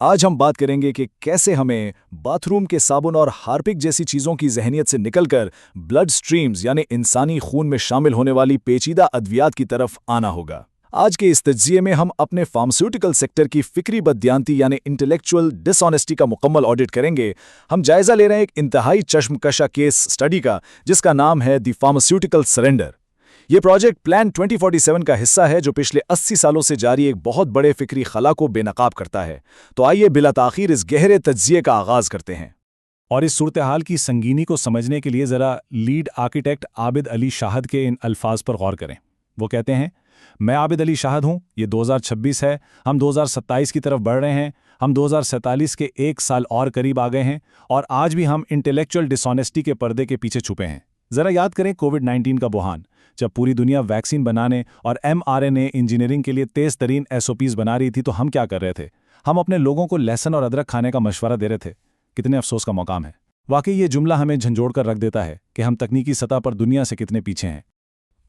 آج ہم بات کریں گے کہ کیسے ہمیں باتھ روم کے صابن اور ہارپک جیسی چیزوں کی ذہنیت سے نکل کر بلڈ سٹریمز یعنی انسانی خون میں شامل ہونے والی پیچیدہ ادویات کی طرف آنا ہوگا۔ آج کے اس تجزیے میں ہم اپنے فارماسیوٹیکل سیکٹر کی فکری بددیانتی یعنی انٹلیکچوئل ڈس آنیسٹی کا مکمل آڈٹ کریں گے۔ ہم جائزہ لے رہے ہیں ایک انتہائی چشم کشا کیس سٹڈی کا جس کا نام ہے دی فارماسیوٹیکل سرنڈر۔ یہ پروجیکٹ پلان 2047 کا حصہ ہے جو پچھلے 80 سالوں سے جاری ایک بہت بڑے فکری خلا کو بے نقاب کرتا ہے۔ تو آئیے بلا تاخیر اس گہرے تجزیے کا آغاز کرتے ہیں۔ اور اس صورتحال کی سنگینی کو سمجھنے کے لیے ذرا لیڈ آرکیٹیکٹ عابد علی شاہد کے ان الفاظ پر غور کریں۔ وہ کہتے ہیں، میں عابد علی شاہد ہوں، یہ 2026 ہے، ہم 2027 کی طرف بڑھ رہے ہیں، ہم 2047 کے ایک سال اور قریب آ گئے ہیں، اور آج بھی ہم انٹلیکچوئل ڈس آنیسٹی کے پردے کے پیچھے چھپے ہیں۔ ذرا یاد کریں کووڈ-19 کا بحران، جب پوری دنیا ویکسین بنانے اور mRNA انجینئرنگ کے لیے تیز ترین SOPs بنا رہی تھی تو ہم کیا کر رہے تھے؟ ہم اپنے لوگوں کو لہسن اور ادرک کھانے کا مشورہ دے رہے تھے۔ کتنے افسوس کا مقام ہے۔ واقعی یہ جملہ ہمیں جھنجھوڑ کر رکھ دیتا ہے کہ ہم تکنیکی سطح پر دنیا سے کتنے پیچھے ہیں۔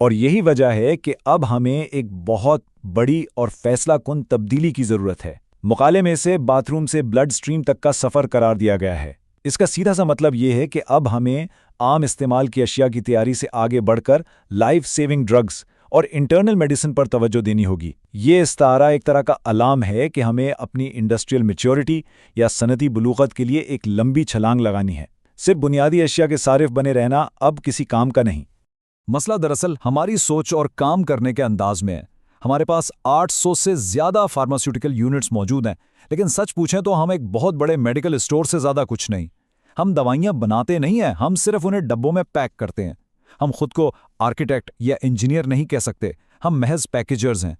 اور یہی وجہ ہے کہ اب ہمیں ایک بہت بڑی اور فیصلہ کن تبدیلی کی ضرورت ہے۔ مقالے میں سے باتھ روم سے بلڈ سٹریم تک کا سفر قرار دیا گیا ہے۔ اس کا سیدھا سا مطلب یہ ہے کہ اب ہمیں عام استعمال کی اشیاء کی تیاری سے آگے بڑھ کر لائف سیونگ ڈرگز اور انٹرنل میڈیسن پر توجہ دینی ہوگی۔ یہ استعارہ ایک طرح کا علام ہے کہ ہمیں اپنی انڈسٹریل میچورٹی یا صنعتی بلوغت کے لیے ایک لمبی چھلانگ لگانی ہے۔ صرف بنیادی اشیاء کے صارف بنے رہنا اب کسی کام کا نہیں۔ مسئلہ دراصل ہماری سوچ اور کام کرنے کے انداز میں ہے۔ ہمارے پاس 800 سے زیادہ فارماسیوٹیکل یونٹس موجود ہیں، لیکن سچ پوچھیں تو ہم ایک بہت بڑے میڈیکل اسٹور سے زیادہ کچھ نہیں۔ ہم دوائیاں بناتے نہیں ہیں، ہم صرف انہیں ڈبوں میں پیک کرتے ہیں۔ ہم خود کو آرکیٹیکٹ یا انجینئر نہیں کہہ سکتے، ہم محض پیکیجرز ہیں۔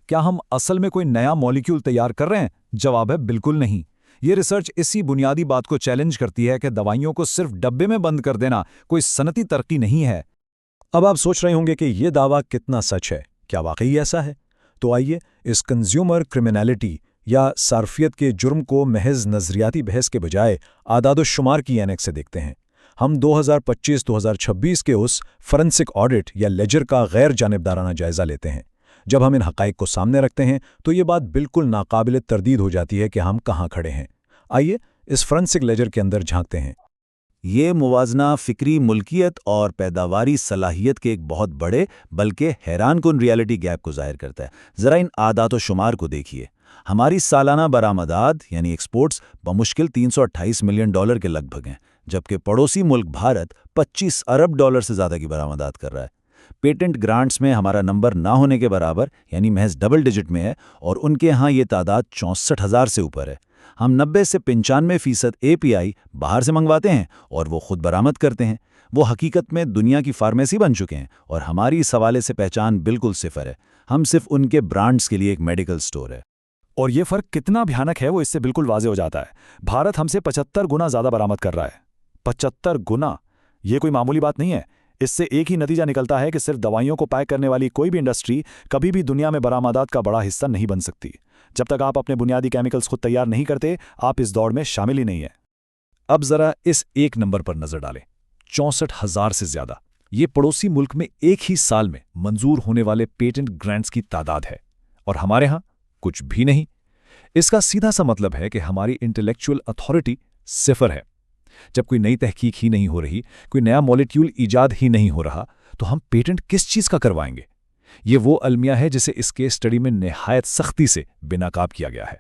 کیا ہم اصل میں کوئی نیا مالیکیول تیار کر رہے ہیں؟ جواب ہے بالکل نہیں۔ یہ ریسرچ اسی بنیادی بات کو چیلنج کرتی ہے کہ دوائیوں کو صرف ڈبے میں بند کر دینا کوئی صنعتی ترقی نہیں ہے۔ اب آپ سوچ رہے ہوں گے کہ یہ دعویٰ کتنا سچ ہے، کیا واقعی ایسا ہے؟ تو آئیے اس کنزیومر کرمنالٹی یا صارفیت کے جرم کو محض نظریاتی بحث کے بجائے اعداد و شمار کی اینک سے دیکھتے ہیں۔ ہم 2025-2026 کے اس فورنسک آڈٹ یا لیجر کا غیر جانبدارانہ جائزہ لیتے ہیں۔ جب ہم ان حقائق کو سامنے رکھتے ہیں تو یہ بات بالکل ناقابل تردید ہو جاتی ہے کہ ہم کہاں کھڑے ہیں۔ آئیے اس فورنسک لیجر کے اندر جھانکتے ہیں۔ یہ موازنہ فکری ملکیت اور پیداواری صلاحیت کے ایک بہت بڑے بلکہ حیران کن ریالٹی گیپ کو ظاہر کرتا ہے۔ ذرا ان اعداد و شمار کو دیکھیے۔ ہماری سالانہ برآمدات یعنی ایکسپورٹس بمشکل $328 ملین کے لگ بھگ ہیں، جبکہ پڑوسی ملک بھارت $25 ارب سے زیادہ کی برآمدات کر رہا ہے۔ پیٹنٹ گرانٹس میں ہمارا نمبر نہ ہونے کے برابر یعنی محض ڈبل ڈیجٹ میں ہے، اور ان کے ہاں یہ تعداد 64,000 سے اوپر ہے۔ ہم 90 سے 95% API باہر سے منگواتے ہیں اور وہ خود برآمد کرتے ہیں۔ وہ حقیقت میں دنیا کی فارمیسی بن چکے ہیں، اور ہماری اس حوالے سے پہچان بالکل صفر ہے۔ ہم صرف ان کے برانڈز کے لیے ایک میڈیکل سٹور ہے۔ اور یہ فرق کتنا بھیانک ہے وہ اس سے بالکل واضح ہو جاتا ہے۔ بھارت ہم سے 75 گنا زیادہ برآمد کر رہا ہے۔ 75 گنا! یہ کوئی معمولی بات نہیں ہے۔ اس سے ایک ہی نتیجہ نکلتا ہے کہ صرف دوائیوں کو پیک کرنے والی کوئی بھی انڈسٹری کبھی بھی دنیا میں برآمدات کا بڑا حصہ نہیں بن سکتی۔ جب تک آپ اپنے بنیادی کیمیکلز خود تیار نہیں کرتے، آپ اس دوڑ میں شامل ہی نہیں ہیں۔ اب ذرا اس ایک نمبر پر نظر ڈالیں، 64,000 سے زیادہ۔ یہ پڑوسی ملک میں ایک ہی سال میں منظور ہونے والے پیٹنٹ گرانٹس کی تعداد ہے، اور ہمارے ہاں کچھ بھی نہیں۔ اس کا سیدھا سا مطلب ہے کہ ہماری انٹلیکچوئل اتھارٹی صفر ہے۔ جب کوئی نئی تحقیق ہی نہیں ہو رہی، کوئی نیا مالیکیول ایجاد ہی نہیں ہو رہا، تو ہم پیٹنٹ کس چیز کا کروائیں گے؟ یہ وہ المیہ ہے جسے اس کیس اسٹڈی میں نہایت سختی سے بے نقاب کیا گیا ہے۔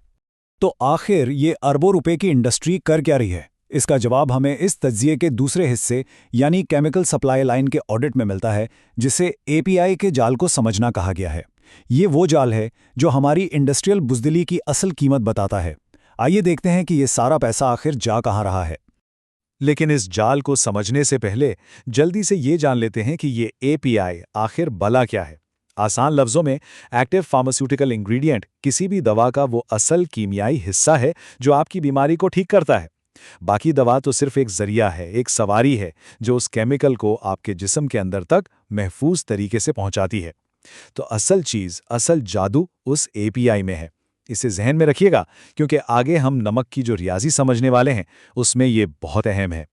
تو آخر یہ اربوں روپے کی انڈسٹری کر کیا رہی ہے؟ اس کا جواب ہمیں اس تجزیے کے دوسرے حصے یعنی کیمیکل سپلائی لائن کے آڈٹ میں ملتا ہے، جسے API کے جال کو سمجھنا کہا گیا ہے۔ یہ وہ جال ہے جو ہماری انڈسٹریل بزدلی کی اصل قیمت بتاتا ہے۔ آئیے دیکھتے ہیں کہ یہ سارا پیسہ آخر جا کہاں رہا ہے۔ لیکن اس جال کو سمجھنے سے پہلے جلدی سے یہ جان لیتے ہیں کہ یہ API آخر بلا کیا ہے۔ آسان لفظوں میں ایکٹیو فارماسیوٹیکل انگریڈینٹ کسی بھی دوا کا وہ اصل کیمیائی حصہ ہے جو آپ کی بیماری کو ٹھیک کرتا ہے۔ باقی دوا تو صرف ایک ذریعہ ہے، ایک سواری ہے جو اس کیمیکل کو آپ کے جسم کے اندر تک محفوظ طریقے سے پہنچاتی ہے۔ تو اصل چیز، اصل جادو اس API میں ہے۔ اسے ذہن میں رکھیے گا، کیونکہ آگے ہم نمک کی جو ریاضی سمجھنے والے ہیں اس میں یہ بہت اہم ہے۔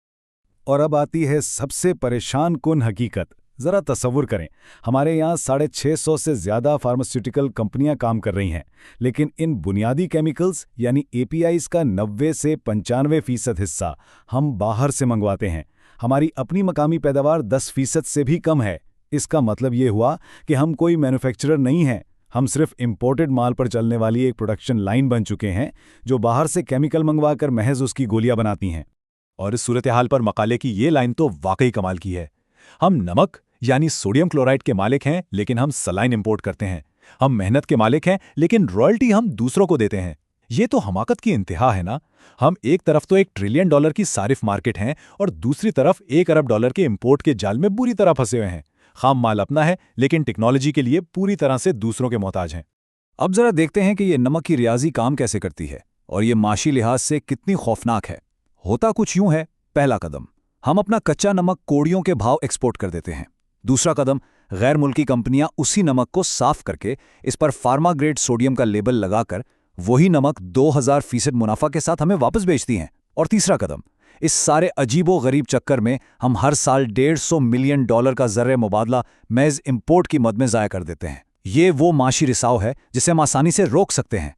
اور اب آتی ہے سب سے پریشان کن حقیقت، ذرا تصور کریں، ہمارے یہاں 650 سے زیادہ فارماسیوٹیکل کمپنیاں کام کر رہی ہیں، لیکن ان بنیادی کیمیکلز یعنی APIs کا 90 سے 95% حصہ ہم باہر سے منگواتے ہیں۔ ہماری اپنی مقامی پیداوار 10% سے بھی کم ہے۔ اس کا مطلب یہ ہوا کہ ہم کوئی مینوفیکچرر نہیں ہیں، ہم صرف امپورٹڈ مال پر چلنے والی ایک پروڈکشن لائن بن چکے ہیں جو باہر سے کیمیکل منگوا کر محض اس کی گولیاں بناتی ہیں۔ اور اس صورتحال پر مقالے کی یہ لائن تو واقعی کمال کی ہے۔ ہم نمک یعنی سوڈیم کلورائڈ کے مالک ہیں لیکن ہم سلائن امپورٹ کرتے ہیں۔ ہم محنت کے مالک ہیں لیکن رائلٹی ہم دوسروں کو دیتے ہیں۔ یہ تو حماقت کی انتہا ہے نا۔ ہم ایک طرف تو $1 ٹریلین کی صارف مارکیٹ ہیں اور دوسری طرف $1 ارب کے امپورٹ کے جال میں بری طرح پھنسے ہوئے ہیں۔ خام مال اپنا ہے لیکن ٹیکنالوجی کے لیے پوری طرح سے دوسروں کے محتاج ہیں۔ اب ذرا دیکھتے ہیں کہ یہ نمک کی ریاضی کام کیسے کرتی ہے اور یہ معاشی لحاظ سے کتنی خوفناک ہے۔ ہوتا کچھ یوں ہے، پہلا قدم، ہم اپنا کچا نمک کوڑیوں کے بھاؤ ایکسپورٹ کر دیتے ہیں۔ دوسرا قدم، غیر ملکی کمپنیاں اسی نمک کو صاف کر کے اس پر فارما گریڈ سوڈیم کا لیبل لگا کر وہی نمک 2000% منافع کے ساتھ ہمیں واپس بیچتی ہیں۔ اور تیسرا قدم، اس سارے عجیب و غریب چکر میں ہم ہر سال $150 ملین کا زر مبادلہ محض امپورٹ کی مد میں ضائع کر دیتے ہیں۔ یہ وہ معاشی رساؤ ہے جسے ہم آسانی سے روک سکتے ہیں۔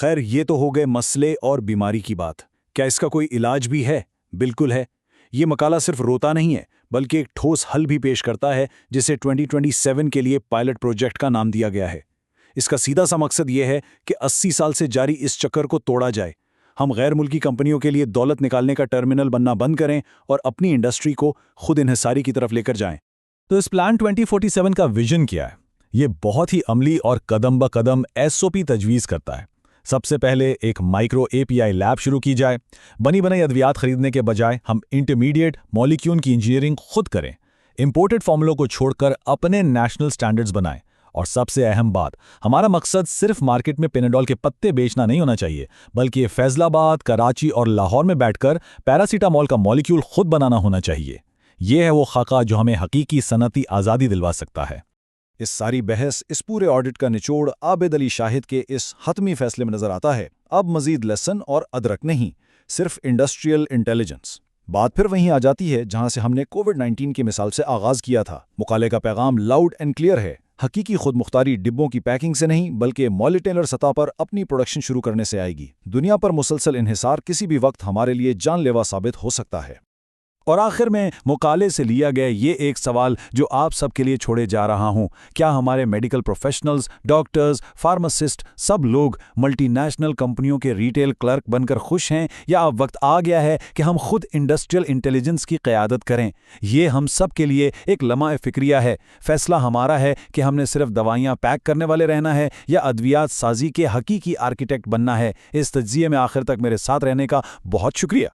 خیر، یہ تو ہو گئے مسئلے اور بیماری کی بات۔ کیا اس کا کوئی علاج بھی ہے؟ بالکل ہے۔ یہ مقالہ صرف روتا نہیں ہے بلکہ ایک ٹھوس حل بھی پیش کرتا ہے جسے 2027 کے لیے پائلٹ پروجیکٹ کا نام دیا گیا ہے۔ اس کا سیدھا سا مقصد یہ ہے کہ 80 سال سے جاری اس چکر کو توڑا جائے۔ ہم غیر ملکی کمپنیوں کے لیے دولت نکالنے کا ٹرمینل بننا بند کریں اور اپنی انڈسٹری کو خود انحصاری کی طرف لے کر جائیں۔ تو اس پلان 2047 کا ویژن کیا ہے؟ یہ بہت ہی عملی اور قدم بقدم SOP تجویز کرتا ہے۔ سب سے پہلے ایک مائکرو API لیب شروع کی جائے۔ بنی بنائی ادویات خریدنے کے بجائے ہم انٹرمیڈیٹ مالیکیول کی انجینئرنگ خود کریں، امپورٹڈ فارمولوں کو چھوڑ کر اپنے نیشنل سٹینڈرڈز بنائیں۔ اور سب سے اہم بات، ہمارا مقصد صرف مارکیٹ میں پیناڈول کے پتے بیچنا نہیں ہونا چاہیے بلکہ فیصل آباد، کراچی اور لاہور میں بیٹھ کر پیراسیٹامول کا مالیکیول خود بنانا ہونا چاہیے۔ یہ ہے وہ خاکہ جو ہمیں حقیقی صنعتی آزادی دلوا سکتا ہے۔ اس ساری بحث، اس پورے آڈٹ کا نچوڑ عابد علی شاہد کے اس حتمی فیصلے میں نظر آتا ہے۔ اب مزید لیسن اور ادرک نہیں، صرف انڈسٹریل انٹیلیجنس۔ بات پھر وہیں آ جاتی ہے جہاں سے ہم نے کووڈ-19 کی مثال سے آغاز کیا تھا۔ مقالے کا پیغام لاؤڈ اینڈ کلیئر ہے۔ حقیقی خود مختاری ڈبوں کی پیکنگ سے نہیں بلکہ مالیٹیلر سطح پر اپنی پروڈکشن شروع کرنے سے آئے گی۔ دنیا پر مسلسل انحصار کسی بھی وقت ہمارے لیے جان لیوا ثابت ہو سکتا ہے۔ اور آخر میں مقالے سے لیا گیا یہ ایک سوال جو آپ سب کے لیے چھوڑے جا رہا ہوں، کیا ہمارے میڈیکل پروفیشنلز، ڈاکٹرز، فارماسسٹ، سب لوگ ملٹی نیشنل کمپنیوں کے ریٹیل کلرک بن کر خوش ہیں، یا اب وقت آ گیا ہے کہ ہم خود انڈسٹریل انٹیلیجنس کی قیادت کریں؟ یہ ہم سب کے لیے ایک لمحہ فکریہ ہے۔ فیصلہ ہمارا ہے کہ ہم نے صرف دوائیاں پیک کرنے والے رہنا ہے یا ادویات سازی کے حقیقی آرکیٹیکٹ بننا ہے۔ اس تجزیے میں آخر تک میرے ساتھ رہنے کا بہت شکریہ۔